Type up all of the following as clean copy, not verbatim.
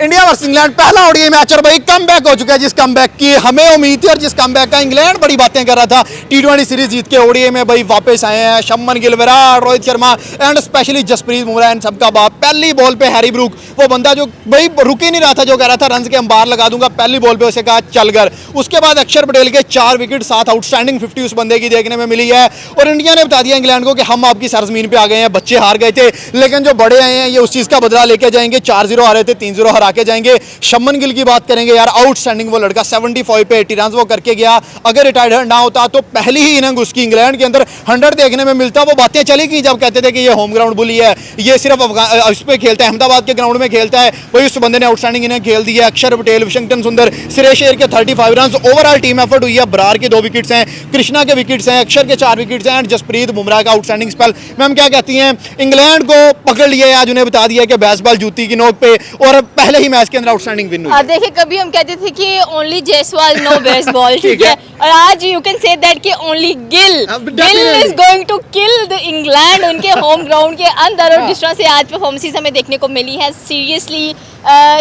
India versus England पहला ODI match और भाई कमबैक हो चुका है। जिस कमबैक की हमें उम्मीद थी और जिस कमबैक का इंग्लैंड बड़ी बातें कर रहा था, टी20 सीरीज जीत के ओडीआई में भाई वापस आए हैं Shubman Gill, Virat, Rohit Sharma and specially Jasprit Bumrah and सबका बाप। पहली बॉल पे हैरी ब्रूक, वो बंदा जो भाई रुक ही नहीं रहा था, जो कह रहा था रन के अंबार लगा दूंगा, पहली बॉल पे उसे कहा चल कर। उसके बाद अक्षर पटेल के 4 विकेट, 7 आउटस्टैंडिंग 50 उस बंदे की देखने में मिली है। और इंडिया ने बता दिया इंग्लैंड को कि हम आपकी सरजमीन पे आ गए हैं, बच्चे हार गए थे लेकिन जो बड़े आए हैं ये उस चीज़ का बदला लेके जाएंगे। 4-0 हारे थे, 3-0 हरा के जाएंगे। शुभमन गिल की बात करेंगे यार, आउटस्टैंडिंग वो लड़का 75 पे 80 रन वो करके गया। अगर रिटायर्ड ना होता तो पहली ही इनिंग उसकी इंग्लैंड के अंदर 100 देखने में मिलता। वो बातें चली गई जब कहते थे कि ये होम ग्राउंड बुली है, ये सिर्फ इस पे खेलता है, अहमदाबाद के ग्राउंड में खेलता है। वही उस बंदे ने आउटस्टैंडिंग इनिंग खेल दी है। अक्षर पटेल, वाशिंगटन सुंदर, सुरेश अय्यर के 35 रन, ओवरऑल टीम एफर्ट हुई है। बरार के 2 विकेट्स हैं, कृष्णा के विकेट्स हैं, अक्षर के 4 विकेट्स हैं एंड जसप्रीत बुमराह का आउटस्टैंडिंग स्पेल। मैम क्या कहती हैं, इंग्लैंड को पकड़ लिया आज, उन्हें बता दिया कि बेसबॉल जूती की नोक पे और पहले ही मैच के अंदर आउटस्टैंडिंग विन हुई। देखिए कभी हम कहते थे कि ओनली जयसवाल नो बेसबॉल, ठीक है, और आज यू कैन से दैट कि only Gill is going to kill the England उनके होम ग्राउंड के अंदर। और जिस तरह से आज परफॉर्मेंसेस हमें देखने को मिली है, seriously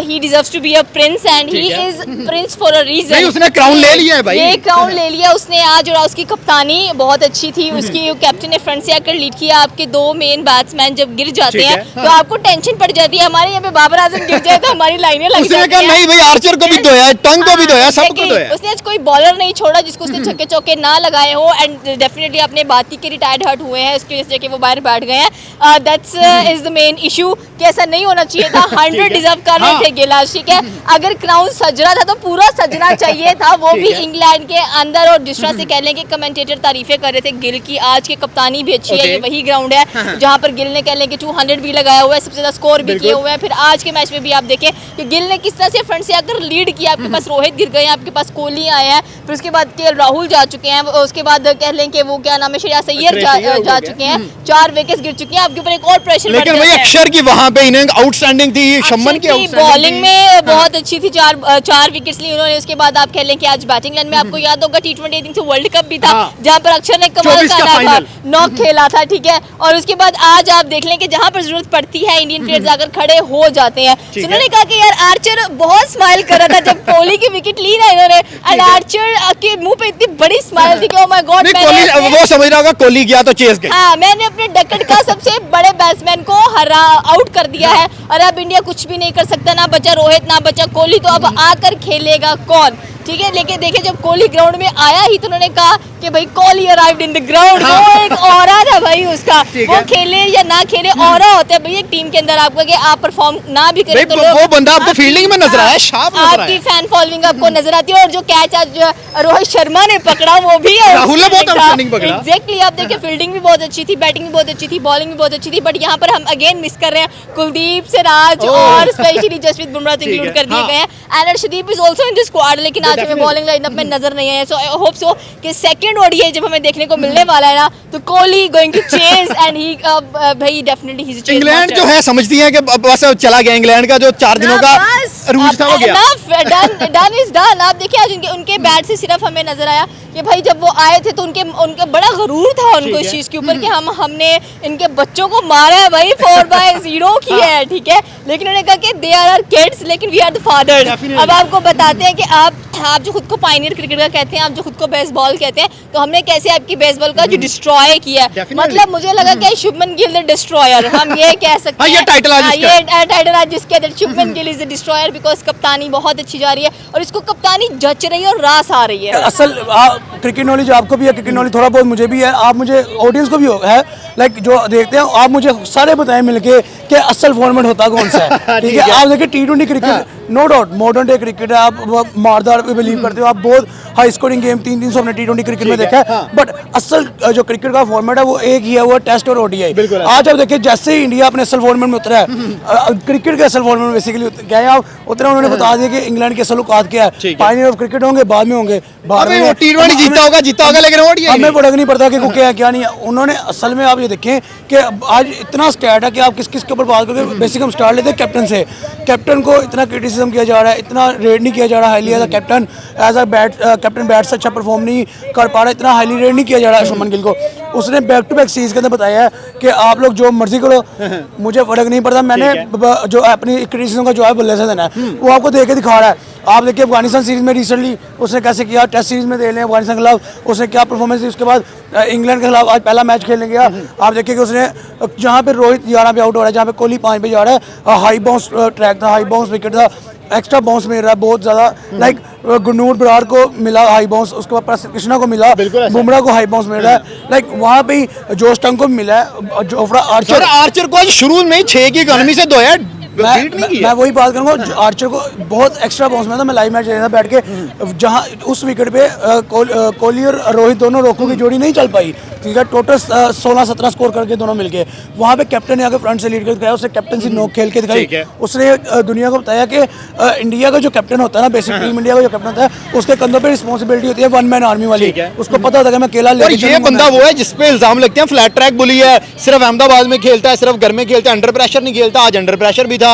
he deserves to be a prince and he is prince for a reason। नहीं, उसने क्राउन ले लिया है भाई, ये क्राउन ले लिया उसने आज। और उसकी कप्तानी बहुत अच्छी थी, उसकी कैप्टन ने फ्रंट से आकर लीड किया। आपके 2 मेन बैट्समैन जब गिर जाते हैं तो आपको टेंशन पड़ जाती है। हमारे यहाँ पे बाबर आजम गिर जाए तो हमारी लाइनें लग जाती हैं। नहीं भाई, आर्चर को भी धोया, टंग को भी धोया, सबको धोया। उसने आज कोई बॉलर नहीं छोड़ा जिसको उसने छक्के चौके ना लगाए हो। एंड डेफिनेटली आपने बात की कि रिटायर्ड हर्ट हुए हैं, उसकी वजह से कि वो बाहर बैठ गए हैं। That's is the main issue कि ऐसा नहीं होना चाहिए था। 100 डिजर्व कर रहे थे गिल, ठीक है। अगर क्राउन सज रहा था तो पूरा सजना चाहिए था, वो भी इंग्लैंड के अंदर। और जिस तरह से कह लें कि कमेंटेटर तारीफें कर रहे थे गिल की, आज की कप्तानी भी अच्छी है। ये वही ग्राउंड है जहां पर गिल ने कह लें कि 200 भी लगाया हुआ है, सबसे ज्यादा स्कोर भी किए हुए हैं। फिर आज के मैच में भी आप देखें कि गिल ने किस तरह से फ्रंट से आकर लीड किया। आपके पास रोहित गिर गए हैं, आपके पास कोहली आए हैं, फिर उसके बाद के राहुल जा चुके हैं, उसके बाद कह लें कि वो क्या नाम है श्रेयस अय्यर जा चुके हैं, 4 विकेट गिर चुके हैं। आपके ऊपर एक और प्रेशर। लेकिन भाई अक्षर की वहां पे इनिंग आउटस्टैंडिंग थी, शुभमन की बॉलिंग में बहुत अच्छी थी, 4 विकेट्स ली उन्होंने। उसके बाद आप कह लें कि आज बैटिंग लाइन में आपको याद होगा T20 से वर्ल्ड कप भी था जहां पर अक्षर ने कमाल का नॉक खेला था, ठीक है। और उसके बाद आज आप देख लें कि जहां पर जरूरत पड़ती है इंडियन प्लेयर्स आकर खड़े हो जाते हैं। उन्होंने कहा कि यार आर्चर बहुत स्माइल कर रहा था जब कोहली की विकेट ली ना इन्होंने, एंड आर्चर के मुंह पे इतनी बड़ी स्माइल थी कि ओह माय गॉड। वो समझ रहा होगा कोहली गया तो चेस गए। हाँ, मैंने अपने डकट का सबसे बड़े बैट्समैन को आउट कर दिया है और अब इंडिया कुछ भी नहीं कर सकता, ना बचा रोहित ना बचा कोहली। तो अब आकर खेलेगा कौन, ठीक है। लेकिन देखिए जब कोहली ग्राउंड में आया ही तो उन्होंने कहा कि भाई Kohli arrived in the ground. वो एक ऑरा था भाई उसका, वो खेले या ना खेले ऑरा होता है भाई एक टीम के अंदर। आपको कि आप परफॉर्म ना भी करें तो वो बंदा आपको फील्डिंग में नजर आया, शार्प नजर आया, आपकी फैन फॉलोइंग आपको नजर आती है। और जो कैच आज रोहित शर्मा ने पकड़ा वो भी राहुल ने बहुत आउटस्टैंडिंग पकड़ा। एग्जैक्टली, आप देखिए फील्डिंग भी बहुत अच्छी थी, बैटिंग भी बहुत अच्छी थी, बॉलिंग भी बहुत अच्छी थी। बट यहाँ पर हम अगेन मिस कर रहे हैं कुलदीप, सिराज और स्पेशली जसप्रीत बुमराह तो इंक्लूड कर दिए गए हैं। And Arshdeep is also in this squad, लेकिन आज हमें बॉलिंग लाइनअप में नजर नहीं आया। सो आई होप सो कि सेकंड ओडीआई जब हमें देखने को मिलने वाला है ना तो Kohli going to chase and he भाई definitely he is a chase. England जो है समझती है कि बस चला गया, इंग्लैंड का जो 4 दिनों का रूज था वो गया। Done is done. आप देखिए आज उनके बैट से सिर्फ हमें नजर आया कि भाई जब वो आए थे तो उनका बड़ा गरूर था उनको इस चीज के ऊपर कि हमने इनके बच्चों को मारा है भाई, 4/0 की है, ठीक है। लेकिन उन्होंने कहा कि दे आर किड्स लेकिन वी आर द फादर। अब आपको बताते हैं कि आप जो खुद को पायनियर क्रिकेटर कहते हैं, आप जो खुद को बेसबॉल कहते हैं, तो हमने कैसे आपकी बेसबॉल का जो डिस्ट्रॉय किया है। मतलब मुझे लगा कि शुभमन गिल द डिस्ट्रॉयर, हम ये कह सकते हैं। ये टाइटल आज जिसके Shubman Gill is the destroyer because कप्तानी बहुत अच्छी जा रही है और इसको कप्तानी जच रही है और रास आ रही है। असल क्रिकेट नॉलेज आपको भी है, क्रिकेट नॉलेज थोड़ा बहुत मुझे भी है, आप मुझे ऑडियंस को भी है, लाइक जो देखते हैं आप मुझे सारे बताएं मिलके कि असल फॉर्मेट होता कौन सा है, ठीक है। आप देखिए T20 cricket no doubt modern day cricket है, आप मारदार पे बिलीव करते हो, आप बहुत हाई स्कोरिंग गेम 300 हमने T20 क्रिकेट में देखा है। बट असल जो क्रिकेट का फॉर्मेट है वो एक ही है, वो टेस्ट और ओडीआई। आज आप देखिए जैसे ही इंडिया अपने असल फॉर्मेट में उतरा है, क्रिकेट के असल फॉर्मेट में बेसिकली गए आप उतरा, उन्होंने बता दिया कि इंग्लैंड के असल औकात क्या है। पायनियर ऑफ क्रिकेट होंगे बाद में होंगे, T20 जीता होगा लेकिन ओडीआई हमें फर्क नहीं पड़ता कि क्या क्या नहीं है। उन्होंने असल में आप ये देखें कि आज इतना स्टैट है कि आप किस किस के ऊपर बात करोगे। बेसिक हम स्टार्ट लेते हैं कैप्टन से, कैप्टन को इतना क्रिटिसिज्म क्रिटिसिज्म किया जा रहा है, इतना रेट नहीं किया जा रहा highly as a captain, captain bat से अच्छा परफॉर्म नहीं कर पा रहा, इतना हाईली रेट नहीं किया जा रहा है शुभमन गिल को। उसने बैक टू बैक सीरीज के अंदर बताया है कि आप लोग जो मर्जी करो, मुझे फर्क नहीं पड़ता, मैंने जो अपनी क्रिटिसिज्म का जवाब बल्ले से देना है वो आपको दे के दिखा रहा है। आप देखिए अफगानिस्तान सीरीज में रिसेंटली उसने कैसे किया, टेस्ट सीरीज में दे लें अफगानिस्तान के खिलाफ उसने क्या परफॉर्मेंस दी, उसके बाद इंग्लैंड के खिलाफ आज पहला मैच खेलने गया। आप देखिए कि उसने जहाँ पे रोहित 11 पे आउट हो रहा है, जहाँ पे कोहली 5 पे जा रहा है, हाई बाउंस ट्रैक था, हाई बाउंस विकेट था, एक्स्ट्रा बाउंस मिल रहा है बहुत ज़्यादा, लाइक गुरनूर बरार को मिला हाई बाउंस, उसके बाद प्रसिद्ध कृष्णा को मिला, बुमराह को हाई बाउंस मिल रहा है, लाइक वहाँ पे ही जोश टंग को मिला है, जोफ्रा आर्चर को आज शुरू में 6 की इकोनॉमी से धोया, मैं वही बात करूंगा, आर्चर को बहुत एक्स्ट्रा बाउंस में था। मैं लाइव मैच देख रहा था बैठ के, जहां उस विकेट पे कोहली और रोहित दोनों रोकों की जोड़ी नहीं चल पाई, ठीक है, टोटल 16-17 स्कोर करके दोनों मिलके वहां पे कैप्टन ने आके फ्रंट से लीड कर दिखाया, उसने कैप्टनसी नोक खेल के दिखाई। उसने दुनिया को बताया कि इंडिया का जो कैप्टन होता है ना, बेसिक टीम इंडिया का जो कैप्टन होता है, उसके कंधों पे रिस्पॉन्सिबिलिटी होती है वन मैन आर्मी वाली। उसको पता होता है कि मैं अकेला और ये बंदा वो है जिसपे इल्जाम लगते हैं फ्लैट ट्रैक बुली है, सिर्फ अहमदाबाद में खेलता है, सिर्फ घर में खेलता है, अंडर प्रेशर नहीं खेलता। आज अंडर प्रेशर भी था,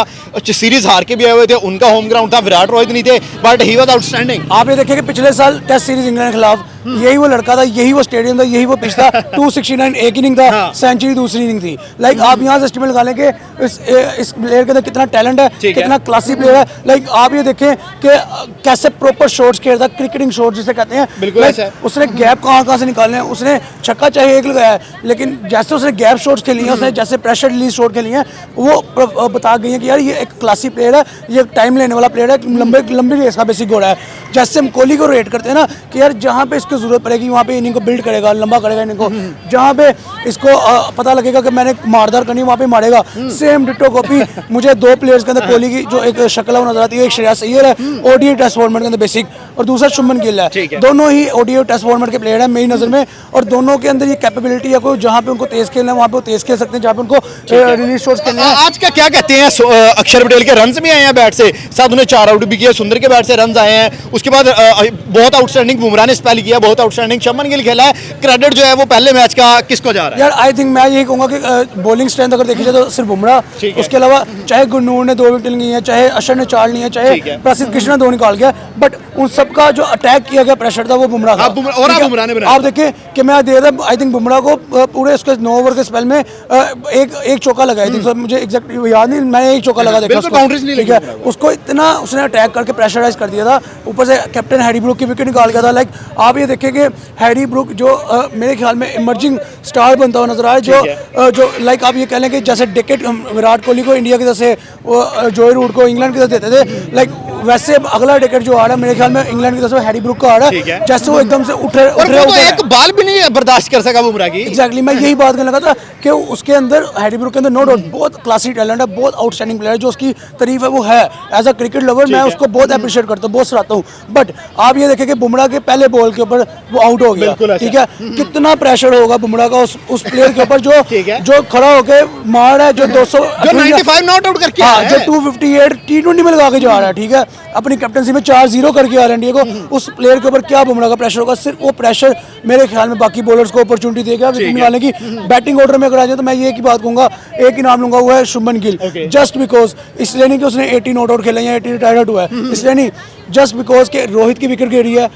सीरीज हार के भी आए हुए थे, उनका होम ग्राउंड था, विराट रोहित नहीं थे, बट ही वाज आउटस्टैंडिंग। आप ये देखिए कि पिछले साल टेस्ट सीरीज इंग्लैंड के खिलाफ यही वो लड़का था, यही वो स्टेडियम था, यही वो पिच था, 269 एक इनिंग था, सेंचुरी दूसरी इनिंग थी। लाइक आप यहाँ से एस्टिमेट लगा लें कि इस प्लेयर के अंदर कितना टैलेंट है, कितना क्लासी प्लेयर है। लाइक आप ये देखें कि कैसे प्रॉपर शॉट्स खेलता, क्रिकेटिंग शॉट जिसे कहते हैं, उसने गैप कहाँ से निकालने हैं, उसने छक्का चाहे एक लगाया है, लेकिन जैसे उसने गैप शॉट्स खेली हैं, उसने जैसे प्रेशर रिलीज शॉट खेली हैं, वो बता गई है कि यार ये एक क्लासी प्लेयर है, ये टाइम लेने वाला प्लेयर है, लंबी रेस का बेसिक घोड़ा है। जैसे हम कोहली को रेट करते हैं ना कि यार जहाँ पे इसको जरूरत पड़ेगी वहाँ पे इनिंग को बिल्ड करेगा, लंबा करेगा इनिंग को, जहाँ पे इसको पता लगेगा कि मैंने मारदार करनी वहाँ पे मारेगा। सेम डिट्टो कॉपी मुझे दो प्लेयर्स के अंदर कोहली की जो एक शक्ल नजर आती है, एक श्रेयस अय्यर है ओडीआई टेस्ट फॉर्मेट के अंदर बेसिक, और दूसरा शुभमन गिल है। दोनों ही ओडीआई टेस्ट फॉर्मेट के प्लेयर है मेरी नजर में, और दोनों के अंदर ये कैपेबिलिटी है कोई जहाँ पे उनको तेज खेलना है वहाँ पे वो तेज खेल सकते हैं, जहाँ पे उनको रिलीज शॉट्स खेलने हैं। आज का क्या कहते हैं, अक्षर पटेल के रन्स भी आए हैं बैट से, साथ उन्हें 4 आउट भी किया, सुंदर के बैट से रन्स आए हैं, उसके बाद बहुत आउटस्टैंडिंग बुमराह ने स्पेल किया, बहुत आउटस्टैंडिंग शुभमन गिल खेला है। क्रेडिट जो है वो पहले मैच का किसको जा रहा है? यार आई थिंक मैं यही कहूँगा कि बॉलिंग स्ट्रेंथ अगर देखी जाए तो सिर्फ बुमराह, उसके अलावा चाहे गुरनूर ने 2 विकेट ली है, चाहे अशर ने 4 ली है, चाहे प्रसिद्ध कृष्णा 2 निकाल गया, बट उन सबका जो अटैक किया गया प्रेशर था वो बुमराह था। बुमराह ने आप देखें कि मैं दे रहा आई थिंक बुमराह को पूरे उसके 9 ओवर के स्पेल में एक चौका लगाया थी, मुझे एग्जैक्ट याद नहीं, मैंने एक चौका लगा देखा उसको, उसको इतना उसने अटैक करके प्रेशराइज कर दिया था, ऊपर से कैप्टन हैरी ब्रूक की विकेट निकाल गया था। लाइक आप ये देखें कि हैरी ब्रूक जो मेरे ख्याल में इमर्जिंग स्टार बनता हुआ नजर आया, जो लाइक आप ये कह लें कि जैसे डेकेट विराट कोहली को इंडिया की तरफ से जोए रूट को इंग्लैंड की तरफ देते थे, लाइक वैसे अगला डेकेट जो आ रहा है मेरे ख्याल में इंग्लैंड की तरफ से हैरी ब्रूक का आ रहा है, जैसे वो एकदम से उठ रहे एक बाल भी नहीं बर्दाश्त कर सका बुमराह की। एग्जैक्टली मैं यही बात करने लगा था कि उसके अंदर हैरी ब्रूक के अंदर नो डाउट बहुत क्लासी टैलेंट है, बहुत आउटस्टैंडिंग प्लेयर है, जो उसकी तारीफ है वो है। एज अ क्रिकेट लवर मैं उसको बहुत अप्रिशिएट करता हूँ, बहुत सराहता हूँ, बट आप ये देखें कि बुमराह के पहले बॉल के ऊपर वो आउट हो गया, ठीक है, कितना प्रेशर होगा बुमराह का उस प्लेयर के ऊपर जो खड़ा होकर मार रहा है, जो 95 नॉट आउट करके जो 258 T20 में लगा के जा रहा है, ठीक है, अपनी कैप्टनसी में 4-0 करके आ रहा है इंडिया को, उस प्लेयर के ऊपर क्या बुमराह का प्रेशर होगा। सिर्फ वो प्रेशर मेरे ख्याल में बाकी बॉलर्स को अपॉर्चुनिटी देगा विकेट निकालने की। बैटिंग ऑर्डर में अगर आ जाए तो मैं ये की बात कहूंगा, एक ही नाम लूंगा, वो है शुभमन गिल, जस्ट बिकॉज, इसलिए नहीं कि उसने 80 नॉट आउट खेले या 80 रिटायर्ड आउट हुआ है, इसलिए नहीं, जस्ट बिकॉज के रोहित की विकेट गिरी है,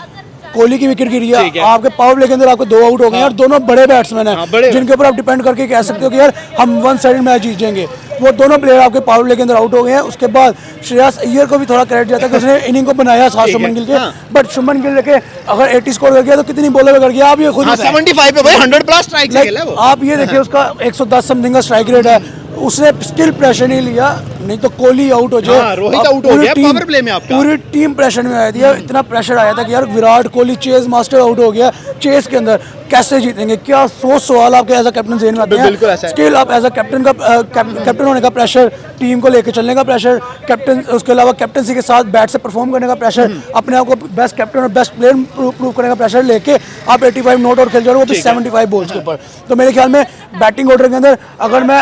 कोहली की विकेट गिरी है, आपके पावर प्ले के अंदर आपके 2 आउट हो गए और दोनों बड़े बैट्समैन हैं, जिनके ऊपर आप डिपेंड करके कह सकते हो कि यार हम 1 साइड मैच जीत जाएंगे। वो दोनों प्लेयर आपके पावर प्ले के अंदर आउट हो गए हैं। उसके बाद श्रेयस अय्यर को भी थोड़ा क्रेडिट जाता है कि उसने इनिंग को बनाया साथ शुभमन गिल के, बट शुभमन गिल लेके अगर 80 स्कोर कर गया तो कितनी बॉलर कर गया आप ये खुद 75 पे भाई 100 प्लस स्ट्राइक से खेला है वो। आप ये देखिए उसका 110 समथिंग का स्ट्राइक रेट है, उसने स्टिल प्रेशर नहीं लिया, नहीं तो कोहली आउट हो जाए, रोहित आउट हो गया पावर प्ले में, आपका पूरी टीम प्रेशर में आई थी। इतना प्रेशर आया था कि यार Virat Kohli chase master out हो गया, चेस के अंदर कैसे जीतेंगे, क्या सोच सवाल आपके एज अ कैप्टन जेन में आते हैं। स्टिल आप एज अ कैप्टन का कैप्टन होने का प्रेशर, टीम को लेकर चलने का प्रेशर, कैप्टन उसके अलावा कैप्टनसी के साथ बैट से परफॉर्म करने का प्रेशर, अपने आप को बेस्ट कैप्टन और बेस्ट प्लेयर प्रूव करने का प्रेशर लेके आप 85 नॉट आउट खेल जा रहे हो, वो भी 75 बॉल्स के ऊपर। तो मेरे ख्याल में बैटिंग ऑर्डर के अंदर अगर मैं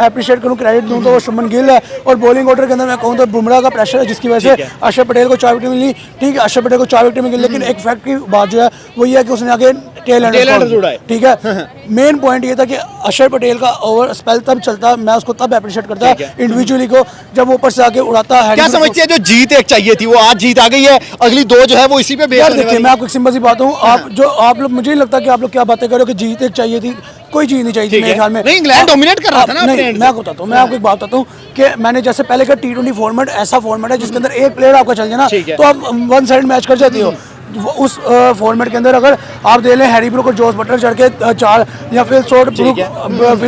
अप्रिशिएट करूँ, क्रेडिट दूँ तो वो शुभमन गिल है, और बॉलिंग ऑर्डर के अंदर मैं कहूँ तो बुमराह का प्रेशर है, जिसकी वजह से अक्षर पटेल को 4 विकेट मिली। ठीक है, अक्षर पटेल को 4 विकेट मिली, लेकिन एक फैक्ट की बात जो है वो ये है कि उसने आगे टेल एंडर जुड़ा है। ठीक है, मेन पॉइंट ये था कि अक्षर पटेल का ओवर स्पेल तब चलता, मैं उसको तब अप्रिशिएट करता इंडिविजुअली को, जब वो ऊपर से आके उड़ाता है। क्या समझते हैं जो जीत एक चाहिए थी वो आज जीत आ गई है, अगली 2 जो है वो इसी पे बेस यार होने देखिए, वाली मैं आपको एक सिंपल सी बात हूँ, आप लोग, मुझे नहीं लगता कि आप लोग क्या बातें कर रहे हो कि जीत एक चाहिए थी, कोई चीज नहीं चाहिए थी मेरे ख्याल में। नहीं, इंग्लैंड डोमिनेट कर रहा था ना अपने नहीं, end मैं आपको बताता हूँ, मैं आपको एक बात बताता हूँ कि मैंने जैसे पहले का T20 फॉर्मेट ऐसा फॉर्मेट है जिसके अंदर एक प्लेयर आपका चल जाए ना तो आप 1 साइड मैच कर जाती हो। उस फॉर्मेट के अंदर अगर आप दे लें हैरी ब्रूक और जोस बटलर चढ़ के 4 या फिल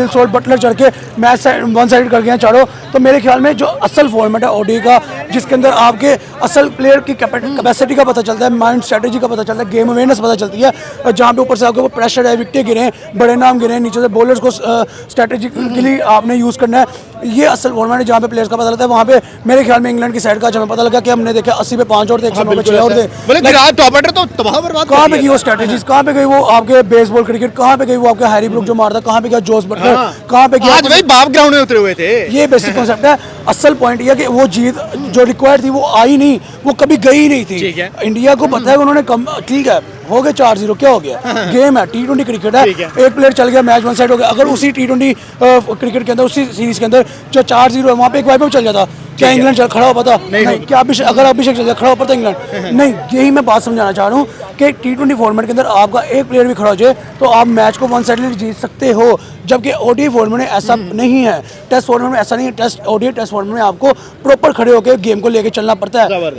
शॉट बटलर चढ़ के मैच 1 साइड कर गए चारों, तो मेरे ख्याल में जो असल फॉर्मेट है ओडी का, जिसके अंदर आपके असल प्लेयर की कैपेसिटी का पता चलता है, माइंड स्ट्रेटेजी का पता चलता है, गेम अवेयरनेस पता चलती है, जहाँ पे ऊपर से आपके प्रेशर है, विकेटें गिरे, बड़े नाम गिरे, नीचे से बॉलर्स को स्ट्रेटेजिकली आपने यूज़ करना है, ये असल फॉर्मेट है जहाँ पे प्लेयर्स का पता लगता है। वहाँ पे मेरे ख्याल में इंग्लैंड की साइड का जब हमें पता लगा कि हमने देखा 80 पे 5 और थे, 109 पे 6 और थे, बोले विराट टॉप ऑर्डर तो तबाह बर्बाद कहाँ पे गई वो स्ट्रेटेजीज, कहाँ पे गई वो आपके बेसबॉल क्रिकेट, कहाँ पे गई वो आपके हैरी ब्रूक जो मारता, कहाँ पे गया जोस बटलर, कहाँ पे गया आज भाई बाप ग्राउंड में उतरे हुए थे। ये बेसिक कॉन्सेप्ट है। असल पॉइंट ये है कि वो जीत जो रिक्वायर्ड थी वो आई नहीं, वो कभी गई नहीं थी। ठीक है। इंडिया को पता है उन्होंने कम, ठीक है हो गए 4-0, क्या हो गया, गेम है, T20 क्रिकेट है, एक प्लेयर चल गया, मैच 1 साइड हो गया। अगर उसी T20 क्रिकेट के अंदर, उसी सीरीज के अंदर जो 4-0 है वहाँ पे एक वाइप चल जाता, क्या इंग्लैंड चल खड़ा हो पाता? नहीं। क्या अगर अभिषेक चल जाए खड़ा हो पाता इंग्लैंड? नहीं। यही मैं बात समझाना चाह रहा हूँ कि T20 फॉर्मेट के अंदर आपका एक प्लेयर भी खड़ा हो जाए तो आप मैच को 1 साइडली जीत सकते हो, जबकि ODI फॉर्मेट में ऐसा नहीं है, टेस्ट फॉर्मेट में ऐसा नहीं है। ODI टेस्ट फॉर्मेट में आपको प्रॉपर खड़े होकर गेम को लेके चलना पड़ता है,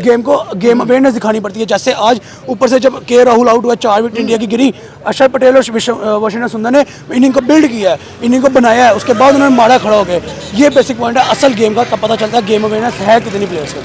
गेम अवेयरनेस दिखानी पड़ती है। जैसे आज ऊपर से जब के राहुल आउट हुआ, 4 विकेट इंडिया की गिरी, अक्षर पटेल और वाशिंगटन सुंदर ने इनिंग को बिल्ड किया है, इनिंग को बनाया है, उसके बाद उन्होंने मारा खड़ा हो गए। ये बेसिक पॉइंट है असल गेम का, तब पता चलता है गेम अवेयरनेस है कितनी प्लेयर्स के।